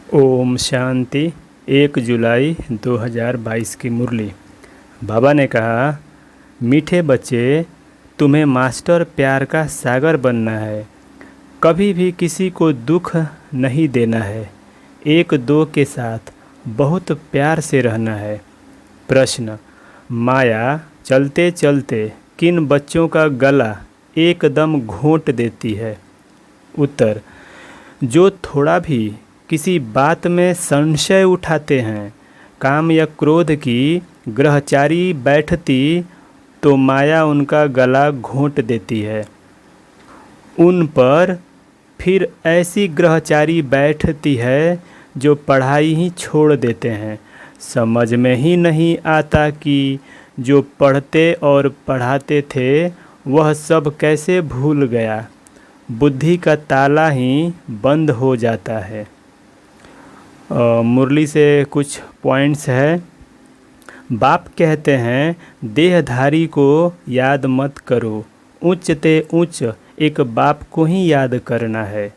ओम शांति। 1 जुलाई 2022 की मुरली। बाबा ने कहा, मीठे बच्चे, तुम्हें मास्टर प्यार का सागर बनना है। कभी भी किसी को दुख नहीं देना है। एक दो के साथ बहुत प्यार से रहना है। प्रश्न: माया चलते चलते किन बच्चों का गला एकदम घोंट देती है? उत्तर: जो थोड़ा भी किसी बात में संशय उठाते हैं। काम या क्रोध की ग्रहचारी बैठती तो माया उनका गला घोंट देती है। उन पर फिर ऐसी ग्रहचारी बैठती है जो पढ़ाई ही छोड़ देते हैं। समझ में ही नहीं आता कि जो पढ़ते और पढ़ाते थे वह सब कैसे भूल गया। बुद्धि का ताला ही बंद हो जाता है। मुरली से कुछ पॉइंट्स है। बाप कहते हैं, देहधारी को याद मत करो, उच्च ते उच्च एक बाप को ही याद करना है।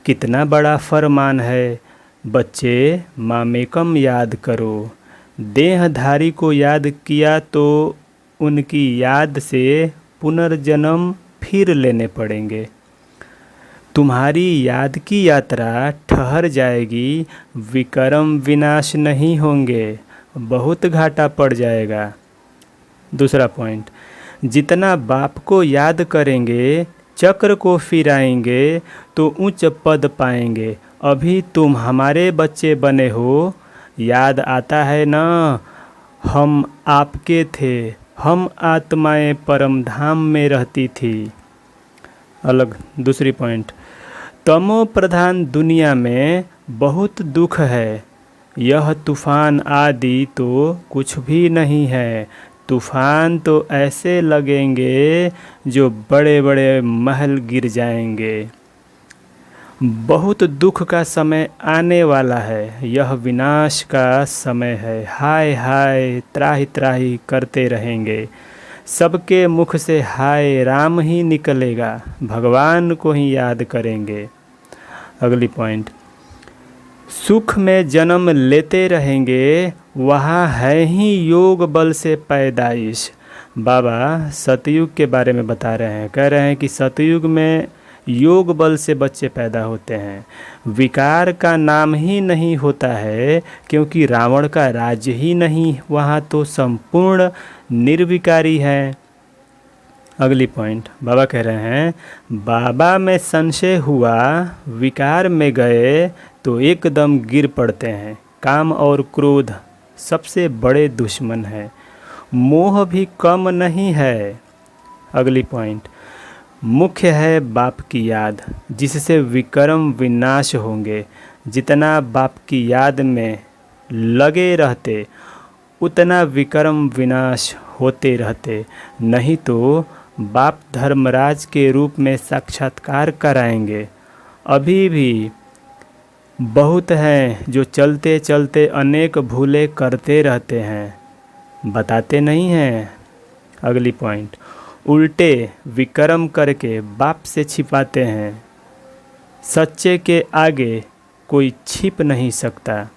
कितना बड़ा फरमान है, बच्चे मामेकम याद करो। देहधारी को याद किया तो उनकी याद से पुनर्जन्म फिर लेने पड़ेंगे। तुम्हारी याद की यात्रा ठहर जाएगी, विक्रम विनाश नहीं होंगे, बहुत घाटा पड़ जाएगा। दूसरा पॉइंट, जितना बाप को याद करेंगे, चक्र को फिराएंगे तो उच्च पद पाएंगे। अभी तुम हमारे बच्चे बने हो, याद आता है ना? हम आपके थे, हम आत्माएं परम धाम में रहती थी। अलग दूसरी पॉइंट, तमो प्रधान दुनिया में बहुत दुख है। यह तूफान आदि तो कुछ भी नहीं है। तूफान तो ऐसे लगेंगे जो बड़े बड़े महल गिर जाएंगे। बहुत दुख का समय आने वाला है। यह विनाश का समय है। हाय हाय त्राहि त्राहि करते रहेंगे। सबके मुख से हाय राम ही निकलेगा, भगवान को ही याद करेंगे। अगली पॉइंट, सुख में जन्म लेते रहेंगे, वहाँ है ही योग बल से पैदाइश। बाबा सतयुग के बारे में बता रहे हैं। कह रहे हैं कि सतयुग में योग बल से बच्चे पैदा होते हैं। विकार का नाम ही नहीं होता है, क्योंकि रावण का राज्य ही नहीं, वहाँ तो संपूर्ण निर्विकारी है। अगली पॉइंट, बाबा कह रहे हैं, बाबा में संशय हुआ, विकार में गए तो एकदम गिर पड़ते हैं। काम और क्रोध सबसे बड़े दुश्मन हैं। मोह भी कम नहीं है। अगली पॉइंट, मुख्य है बाप की याद, जिससे विक्रम विनाश होंगे। जितना बाप की याद में लगे रहते उतना विक्रम विनाश होते रहते। नहीं तो बाप धर्मराज के रूप में साक्षात्कार कराएंगे। अभी भी बहुत हैं जो चलते चलते अनेक भूले करते रहते हैं, बताते नहीं हैं। अगली पॉइंट, उल्टे विक्रम करके बाप से छिपाते हैं। सच्चे के आगे कोई छिप नहीं सकता।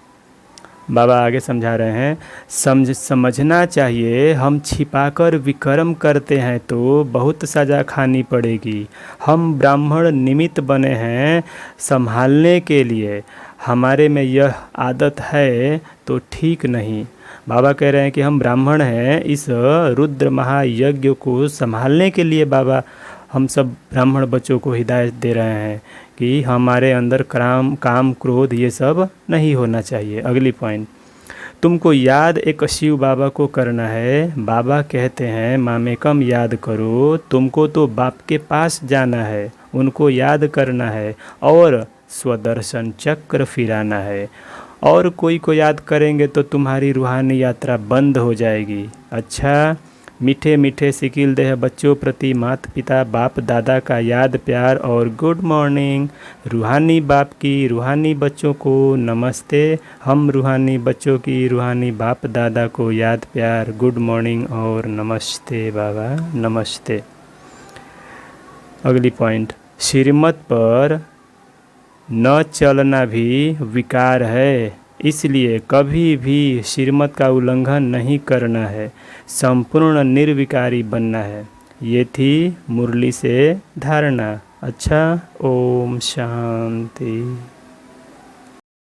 बाबा आगे समझा रहे हैं, समझना चाहिए, हम छिपाकर विक्रम करते हैं तो बहुत सज़ा खानी पड़ेगी। हम ब्राह्मण निमित्त बने हैं संभालने के लिए। हमारे में यह आदत है तो ठीक नहीं। बाबा कह रहे हैं कि हम ब्राह्मण हैं, इस रुद्र महायज्ञ को संभालने के लिए बाबा हम सब ब्राह्मण बच्चों को हिदायत दे रहे हैं कि हमारे अंदर काम क्रोध ये सब नहीं होना चाहिए। अगली पॉइंट, तुमको याद एक शिव बाबा को करना है। बाबा कहते हैं, मामेकम याद करो। तुमको तो बाप के पास जाना है, उनको याद करना है और स्वदर्शन चक्र फिराना है। और कोई को याद करेंगे तो तुम्हारी रूहानी यात्रा बंद हो जाएगी। अच्छा, मीठे मीठे सिकिल देह बच्चों प्रति माता पिता बाप दादा का याद प्यार और गुड मॉर्निंग। रूहानी बाप की रूहानी बच्चों को नमस्ते। हम रूहानी बच्चों की रूहानी बाप दादा को याद प्यार, गुड मॉर्निंग और नमस्ते बाबा, नमस्ते। अगली पॉइंट, श्रीमत पर न चलना भी विकार है, इसलिए कभी भी श्रीमत का उल्लंघन नहीं करना है, संपूर्ण निर्विकारी बनना है। ये थी मुरली से धारणा। अच्छा, ओम शांति।